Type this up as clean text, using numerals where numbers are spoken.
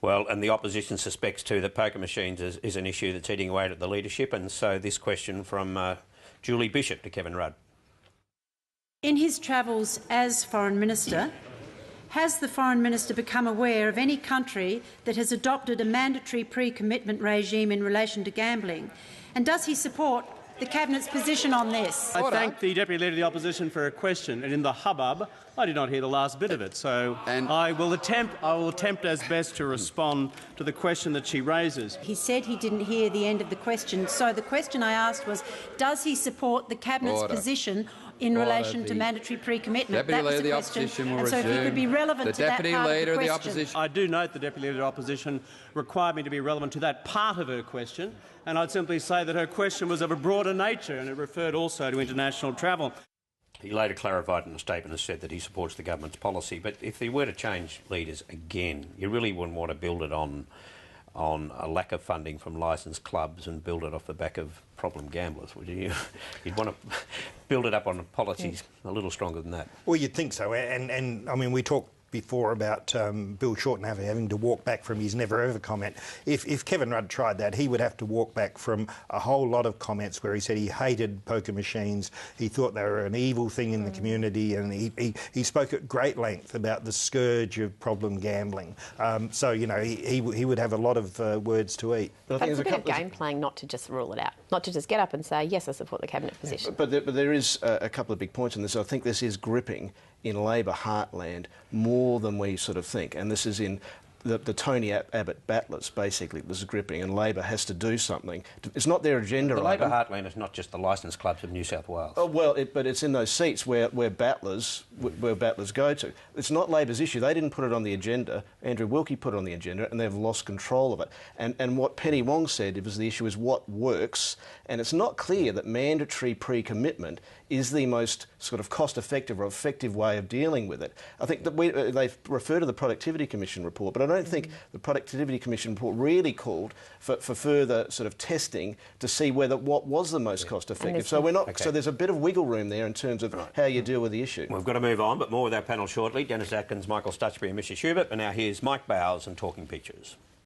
Well, and the opposition suspects too that poker machines is an issue that's eating away at the leadership, and so this question from Julie Bishop to Kevin Rudd. In his travels as Foreign Minister, has the Foreign Minister become aware of any country that has adopted a mandatory pre-commitment regime in relation to gambling? And does he support the Cabinet's position on this? I thank the Deputy Leader of the Opposition for a question, and in the hubbub, I did not hear the last bit of it. So I will attempt as best to respond to the question that she raises. He said he didn't hear the end of the question. So the question I asked was, does he support the Cabinet's position in relation to mandatory pre-commitment? Deputy Leader of the Opposition will resume. So if you could be relevant to that part of the question. I do note the Deputy Leader of the Opposition required me to be relevant to that part of her question, and I'd simply say that her question was of a broader nature and it referred also to international travel. He later clarified in a statement and said that he supports the government's policy, but if they were to change leaders again, you really wouldn't want to build it on a lack of funding from licensed clubs and build it off the back of problem gamblers, would you? You'd want to build it up on policies a little stronger than that. Well, you'd think so, and I mean, we talked before about Bill Shorten having to walk back from his never ever comment. If Kevin Rudd tried that, he would have to walk back from a whole lot of comments where he said he hated poker machines, he thought they were an evil thing in the community, and he spoke at great length about the scourge of problem gambling. So, you know, he would have a lot of words to eat. But it's a bit of game playing not to just rule it out, not to just get up and say, yes, I support the Cabinet position. But there is a couple of big points in this. I think this is gripping in Labor heartland more than we sort of think, and this is in the Tony Abbott battlers, basically. This is gripping, and Labor has to do something. It's not their agenda. The Labor heartland is not just the licensed clubs of New South Wales. Oh, well, but it's in those seats where battlers go to. It's not Labor's issue. They didn't put it on the agenda. Andrew Wilkie put it on the agenda, and they've lost control of it. And what Penny Wong said was the issue is what works, and it's not clear that mandatory pre-commitment is the most sort of cost-effective or effective way of dealing with it. I think that they refer to the Productivity Commission report, but I don't think the Productivity Commission report really called for further sort of testing to see what was the most cost-effective. So we're not. Okay. So there's a bit of wiggle room there in terms of how you deal with the issue. We've got to move on, but more with our panel shortly. Dennis Atkins, Michael Stutchbury and Mr. Schubert. And now here's Mike Bowers and Talking Pictures.